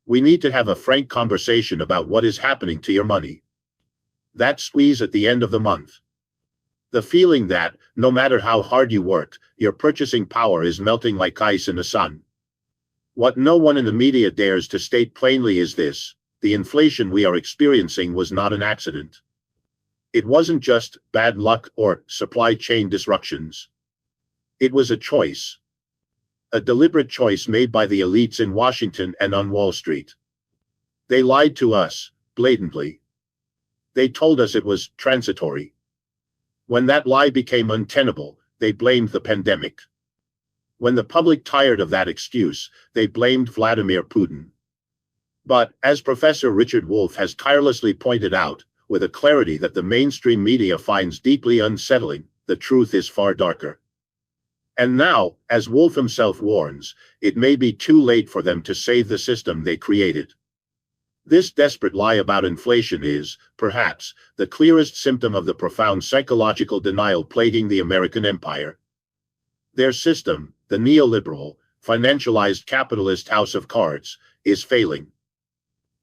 We need to have a frank conversation about what is happening to your money. That squeeze at the end of the month. The feeling that, no matter how hard you worked, your purchasing power is melting like ice in the sun. What no one in the media dares to state plainly is this: the inflation we are experiencing was not an accident. It wasn't just bad luck or supply chain disruptions. It was a choice. A deliberate choice made by the elites in Washington and on Wall Street. They lied to us, blatantly. They told us it was transitory. When that lie became untenable, they blamed the pandemic. When the public tired of that excuse, they blamed Vladimir Putin. But, as Professor Richard Wolff has tirelessly pointed out, with a clarity that the mainstream media finds deeply unsettling, the truth is far darker. And now, as Wolff himself warns, it may be too late for them to save the system they created. This desperate lie about inflation is, perhaps, the clearest symptom of the profound psychological denial plaguing the American empire. Their system, the neoliberal, financialized capitalist house of cards, is failing.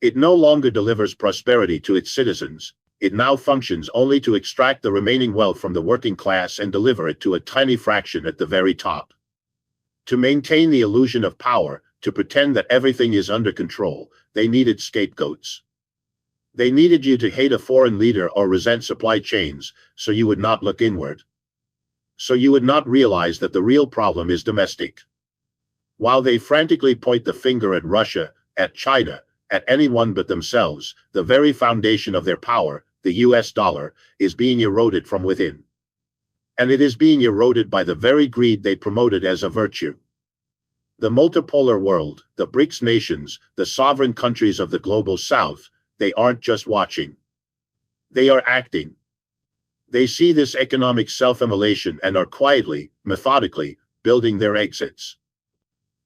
It no longer delivers prosperity to its citizens. It now functions only to extract the remaining wealth from the working class and deliver it to a tiny fraction at the very top. To maintain the illusion of power, to pretend that everything is under control, they needed scapegoats. They needed you to hate a foreign leader or resent supply chains, so you would not look inward. So you would not realize that the real problem is domestic. While they frantically point the finger at Russia, at China, at anyone but themselves, the very foundation of their power, the US dollar, is being eroded from within. And it is being eroded by the very greed they promoted as a virtue. The multipolar world, the BRICS nations, the sovereign countries of the global south, they aren't just watching. They are acting. They see this economic self-immolation and are quietly, methodically, building their exits.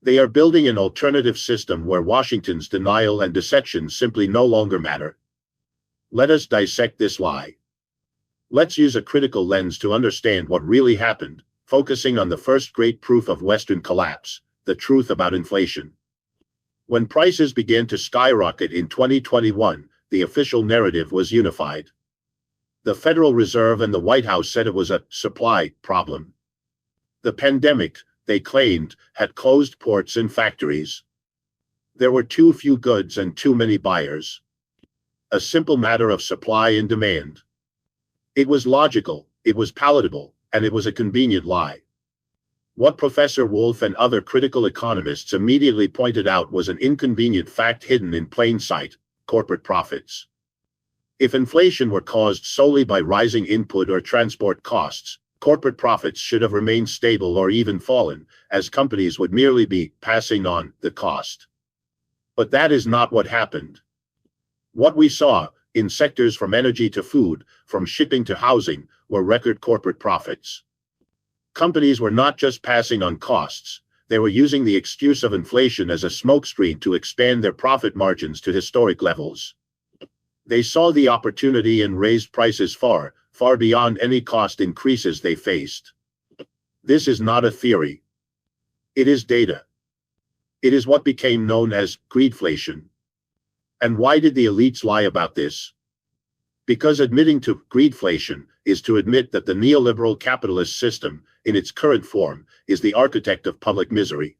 They are building an alternative system where Washington's denial and deception simply no longer matter. Let us dissect this lie. Let's use a critical lens to understand what really happened, focusing on the first great proof of Western collapse, the truth about inflation. When prices began to skyrocket in 2021, the official narrative was unified. The Federal Reserve and the White House said it was a supply problem. The pandemic, they claimed, had closed ports and factories. There were too few goods and too many buyers. A simple matter of supply and demand. It was logical, it was palatable, and it was a convenient lie. What Professor Wolff and other critical economists immediately pointed out was an inconvenient fact hidden in plain sight: corporate profits. If inflation were caused solely by rising input or transport costs, corporate profits should have remained stable or even fallen, as companies would merely be passing on the cost. But that is not what happened. What we saw, in sectors from energy to food, from shipping to housing, were record corporate profits. Companies were not just passing on costs, they were using the excuse of inflation as a smokescreen to expand their profit margins to historic levels. They saw the opportunity and raised prices far, far beyond any cost increases they faced. This is not a theory. It is data. It is what became known as greedflation. And why did the elites lie about this? Because admitting to greedflation is to admit that the neoliberal capitalist system, in its current form, is the architect of public misery.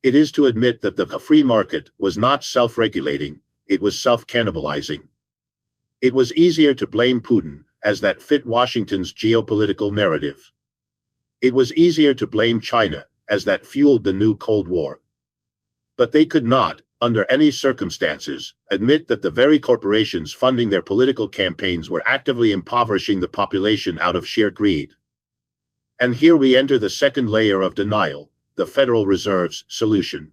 It is to admit that the free market was not self-regulating, it was self-cannibalizing. It was easier to blame Putin, as that fit Washington's geopolitical narrative. It was easier to blame China, as that fueled the new Cold War. But they could not, under any circumstances, admit that the very corporations funding their political campaigns were actively impoverishing the population out of sheer greed. And here we enter the second layer of denial, the Federal Reserve's solution.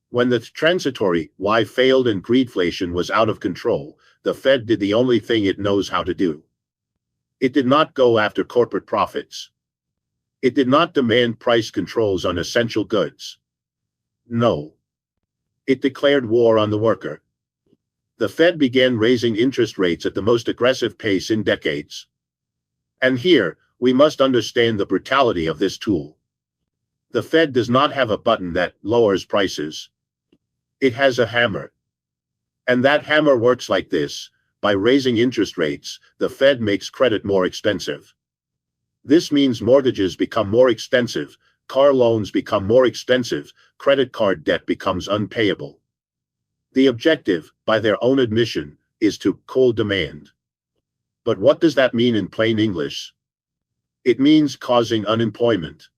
When the transitory lie failed and greedflation was out of control, the Fed did the only thing it knows how to do. It did not go after corporate profits. It did not demand price controls on essential goods. No. It declared war on the worker. The Fed began raising interest rates at the most aggressive pace in decades. And here, we must understand the brutality of this tool. The Fed does not have a button that lowers prices. It has a hammer. And that hammer works like this. By raising interest rates, the Fed makes credit more expensive. This means mortgages become more expensive, car loans become more expensive, credit card debt becomes unpayable. The objective, by their own admission, is to cool demand. But what does that mean in plain English? It means causing unemployment.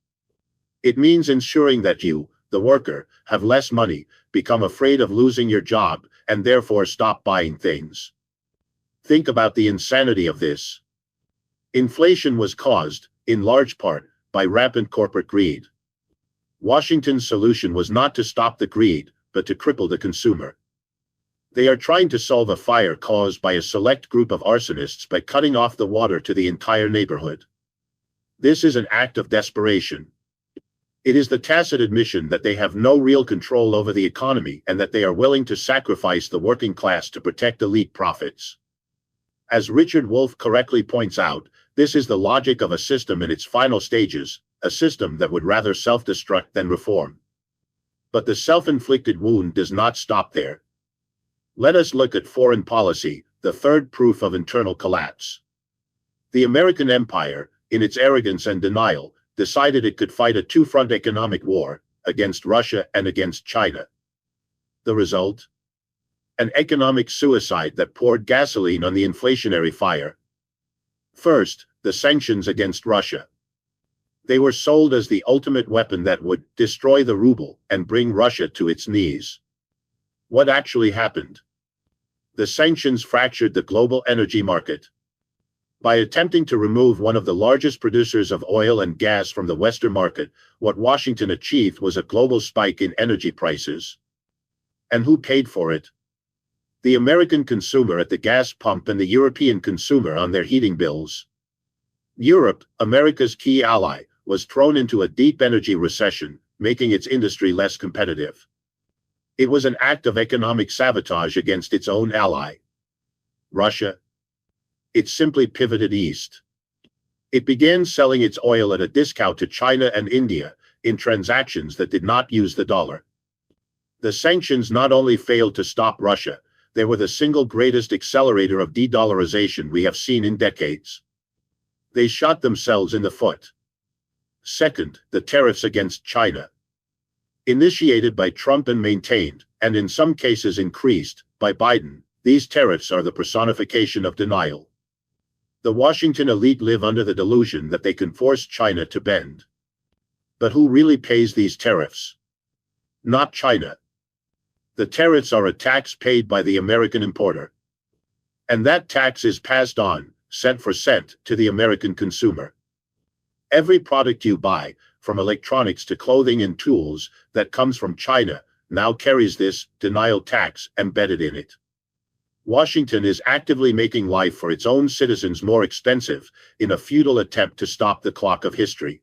It means ensuring that you, the worker, have less money, become afraid of losing your job, and therefore stop buying things. Think about the insanity of this. Inflation was caused, in large part, by rampant corporate greed. Washington's solution was not to stop the greed, but to cripple the consumer. They are trying to solve a fire caused by a select group of arsonists by cutting off the water to the entire neighborhood. This is an act of desperation. It is the tacit admission that they have no real control over the economy and that they are willing to sacrifice the working class to protect elite profits. As Richard Wolff correctly points out, this is the logic of a system in its final stages, a system that would rather self-destruct than reform. But the self-inflicted wound does not stop there. Let us look at foreign policy, the third proof of internal collapse. The American empire, in its arrogance and denial, decided it could fight a two-front economic war, against Russia and against China. The result? An economic suicide that poured gasoline on the inflationary fire. First, the sanctions against Russia. They were sold as the ultimate weapon that would destroy the ruble and bring Russia to its knees. What actually happened? The sanctions fractured the global energy market. By attempting to remove one of the largest producers of oil and gas from the Western market, what Washington achieved was a global spike in energy prices. And who paid for it? The American consumer at the gas pump and the European consumer on their heating bills. Europe, America's key ally, was thrown into a deep energy recession, making its industry less competitive. It was an act of economic sabotage against its own ally, Russia. It simply pivoted east. It began selling its oil at a discount to China and India, in transactions that did not use the dollar. The sanctions not only failed to stop Russia, they were the single greatest accelerator of de-dollarization we have seen in decades. They shot themselves in the foot. Second, the tariffs against China. Initiated by Trump and maintained, and in some cases increased, by Biden, these tariffs are the personification of denial. The Washington elite live under the delusion that they can force China to bend. But who really pays these tariffs? Not China. The tariffs are a tax paid by the American importer. And that tax is passed on, cent for cent, to the American consumer. Every product you buy, from electronics to clothing and tools, that comes from China, now carries this denial tax embedded in it. Washington is actively making life for its own citizens more expensive, in a futile attempt to stop the clock of history.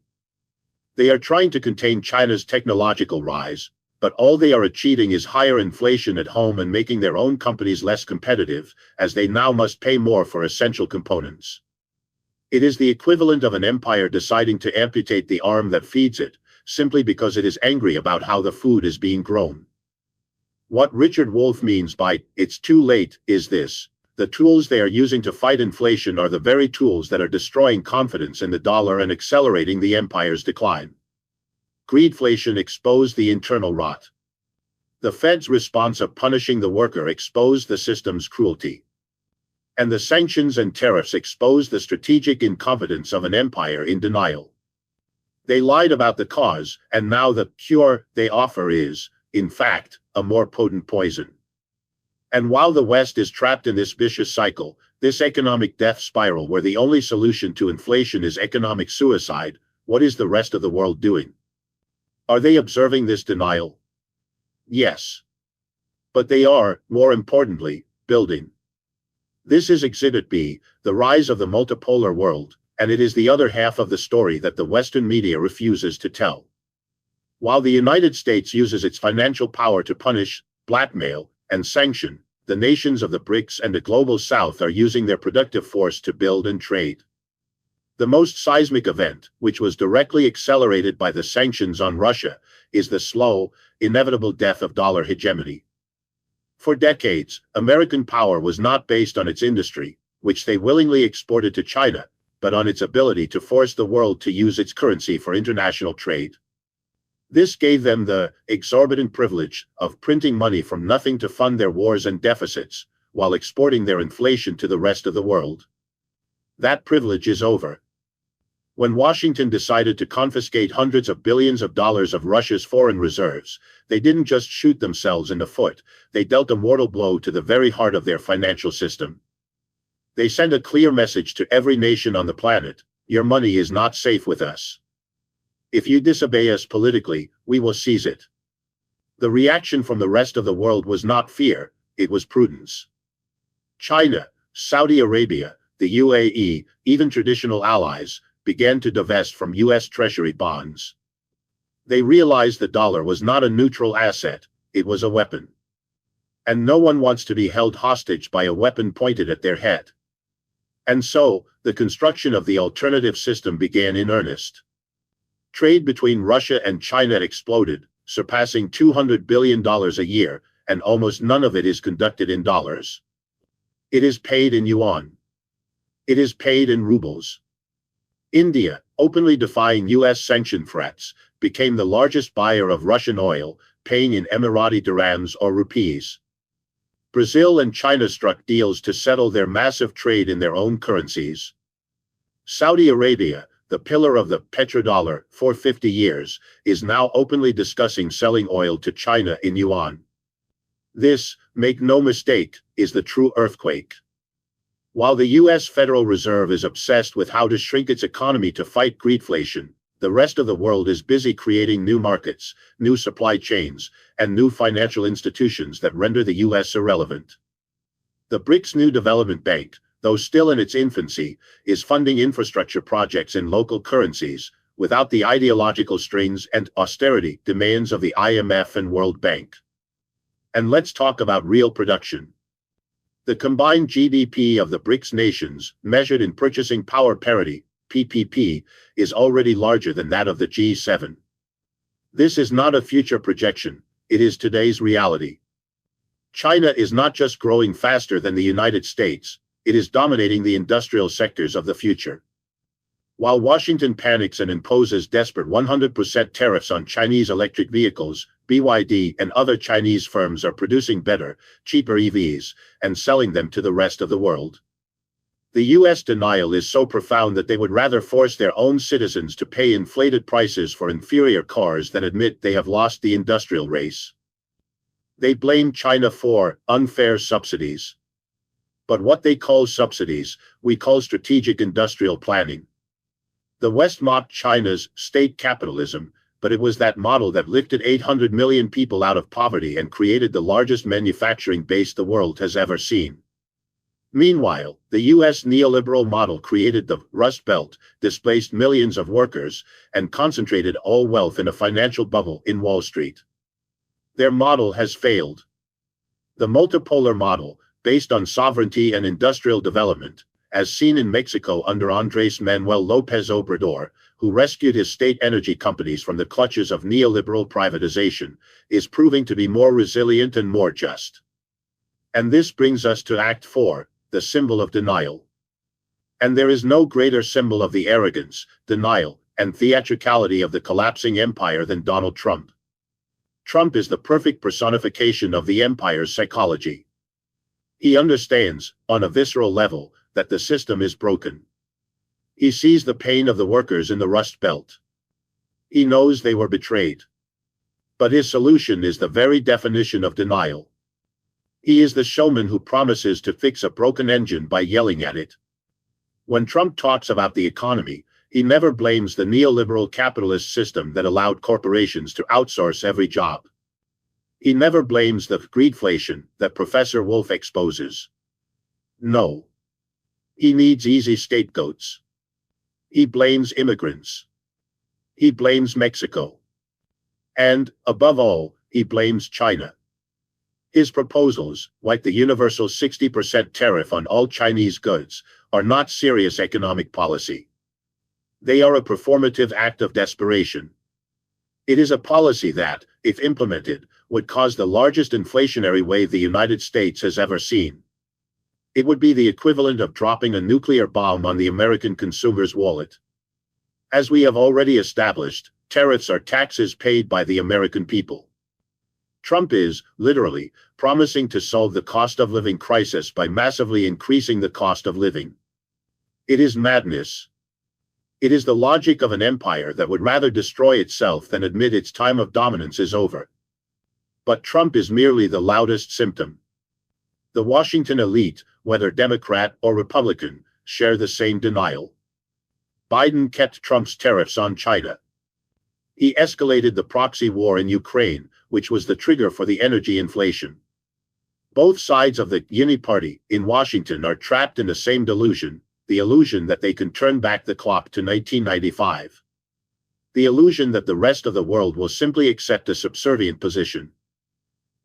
They are trying to contain China's technological rise, but all they are achieving is higher inflation at home and making their own companies less competitive, as they now must pay more for essential components. It is the equivalent of an empire deciding to amputate the arm that feeds it, simply because it is angry about how the food is being grown. What Richard Wolff means by "it's too late" is this: the tools they are using to fight inflation are the very tools that are destroying confidence in the dollar and accelerating the empire's decline. Greedflation exposed the internal rot. The Fed's response of punishing the worker exposed the system's cruelty. And the sanctions and tariffs exposed the strategic incompetence of an empire in denial. They lied about the cause, and now the cure they offer is, in fact, a more potent poison. And while the West is trapped in this vicious cycle, this economic death spiral where the only solution to inflation is economic suicide, what is the rest of the world doing? Are they observing this denial? Yes. But they are, more importantly, building. This is Exhibit B, the rise of the multipolar world, and it is the other half of the story that the Western media refuses to tell. While the United States uses its financial power to punish, blackmail, and sanction, the nations of the BRICS and the Global South are using their productive force to build and trade. The most seismic event, which was directly accelerated by the sanctions on Russia, is the slow, inevitable death of dollar hegemony. For decades, American power was not based on its industry, which they willingly exported to China, but on its ability to force the world to use its currency for international trade. This gave them the exorbitant privilege of printing money from nothing to fund their wars and deficits, while exporting their inflation to the rest of the world. That privilege is over. When Washington decided to confiscate hundreds of billions of dollars of Russia's foreign reserves, they didn't just shoot themselves in the foot, they dealt a mortal blow to the very heart of their financial system. They sent a clear message to every nation on the planet: your money is not safe with us. If you disobey us politically, we will seize it. The reaction from the rest of the world was not fear, it was prudence. China, Saudi Arabia, the UAE, even traditional allies, began to divest from U.S. Treasury bonds. They realized the dollar was not a neutral asset, it was a weapon. And no one wants to be held hostage by a weapon pointed at their head. And so, the construction of the alternative system began in earnest. Trade between Russia and China exploded, surpassing $200 billion a year, and almost none of it is conducted in dollars. It is paid in yuan. It is paid in rubles. India, openly defying U.S. sanction threats, became the largest buyer of Russian oil, paying in Emirati dirhams or rupees. Brazil and China struck deals to settle their massive trade in their own currencies. Saudi Arabia, the pillar of the petrodollar for 50 years, is now openly discussing selling oil to China in yuan. This, make no mistake, is the true earthquake. While the U.S. Federal Reserve is obsessed with how to shrink its economy to fight greedflation, the rest of the world is busy creating new markets, new supply chains, and new financial institutions that render the U.S. irrelevant. The BRICS New Development Bank, though still in its infancy, is funding infrastructure projects in local currencies, without the ideological strains and austerity demands of the IMF and World Bank. And let's talk about real production. The combined GDP of the BRICS nations, measured in purchasing power parity, PPP, is already larger than that of the G7. This is not a future projection, it is today's reality. China is not just growing faster than the United States, it is dominating the industrial sectors of the future. While Washington panics and imposes desperate 100% tariffs on Chinese electric vehicles, BYD and other Chinese firms are producing better, cheaper EVs, and selling them to the rest of the world. The U.S. denial is so profound that they would rather force their own citizens to pay inflated prices for inferior cars than admit they have lost the industrial race. They blame China for unfair subsidies. But what they call subsidies, we call strategic industrial planning. The West mocked China's state capitalism, but it was that model that lifted 800 million people out of poverty and created the largest manufacturing base the world has ever seen. Meanwhile, the U.S. neoliberal model created the Rust Belt, displaced millions of workers, and concentrated all wealth in a financial bubble in Wall Street. Their model has failed. The multipolar model, based on sovereignty and industrial development, as seen in Mexico under Andrés Manuel López Obrador, who rescued his state energy companies from the clutches of neoliberal privatization, is proving to be more resilient and more just. And this brings us to Act 4, the symbol of denial. And there is no greater symbol of the arrogance, denial, and theatricality of the collapsing empire than Donald Trump. Trump is the perfect personification of the empire's psychology. He understands, on a visceral level, that the system is broken. He sees the pain of the workers in the Rust Belt. He knows they were betrayed. But his solution is the very definition of denial. He is the showman who promises to fix a broken engine by yelling at it. When Trump talks about the economy, he never blames the neoliberal capitalist system that allowed corporations to outsource every job. He never blames the greedflation that Professor Wolff exposes. No. He needs easy scapegoats. He blames immigrants. He blames Mexico. And, above all, he blames China. His proposals, like the universal 60% tariff on all Chinese goods, are not serious economic policy. They are a performative act of desperation. It is a policy that, if implemented, would cause the largest inflationary wave the United States has ever seen. It would be the equivalent of dropping a nuclear bomb on the American consumer's wallet. As we have already established, tariffs are taxes paid by the American people. Trump is, literally, promising to solve the cost of living crisis by massively increasing the cost of living. It is madness. It is the logic of an empire that would rather destroy itself than admit its time of dominance is over. But Trump is merely the loudest symptom. The Washington elite, whether Democrat or Republican, share the same denial. Biden kept Trump's tariffs on China. He escalated the proxy war in Ukraine, which was the trigger for the energy inflation. Both sides of the Yin party in Washington are trapped in the same delusion, the illusion that they can turn back the clock to 1995. The illusion that the rest of the world will simply accept a subservient position.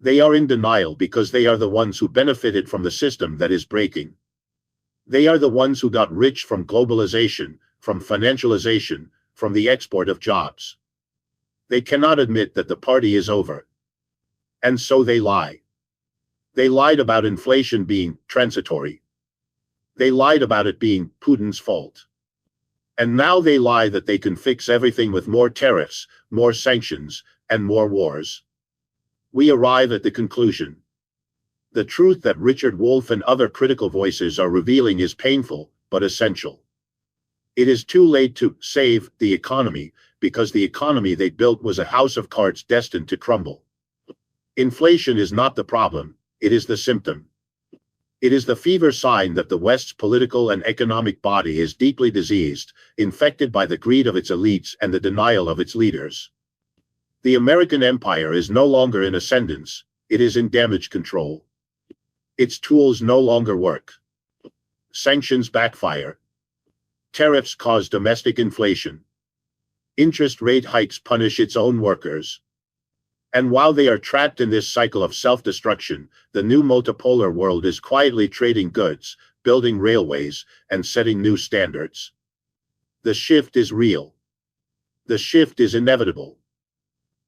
They are in denial because they are the ones who benefited from the system that is breaking. They are the ones who got rich from globalization, from financialization, from the export of jobs. They cannot admit that the party is over. And so they lie. They lied about inflation being transitory. They lied about it being Putin's fault. And now they lie that they can fix everything with more tariffs, more sanctions, and more wars. We arrive at the conclusion. The truth that Richard Wolff and other critical voices are revealing is painful, but essential. It is too late to save the economy, because the economy they built was a house of cards destined to crumble. Inflation is not the problem, it is the symptom. It is the fever sign that the West's political and economic body is deeply diseased, infected by the greed of its elites and the denial of its leaders. The American empire is no longer in ascendance, it is in damage control. Its tools no longer work. Sanctions backfire. Tariffs cause domestic inflation. Interest rate hikes punish its own workers. And while they are trapped in this cycle of self-destruction, the new multipolar world is quietly trading goods, building railways, and setting new standards. The shift is real. The shift is inevitable.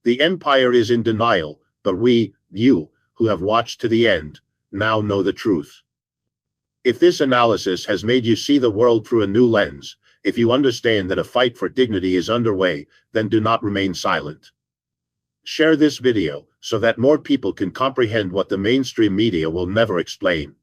The empire is in denial, but we, you, who have watched to the end, now know the truth. If this analysis has made you see the world through a new lens, if you understand that a fight for dignity is underway, then do not remain silent. Share this video so that more people can comprehend what the mainstream media will never explain.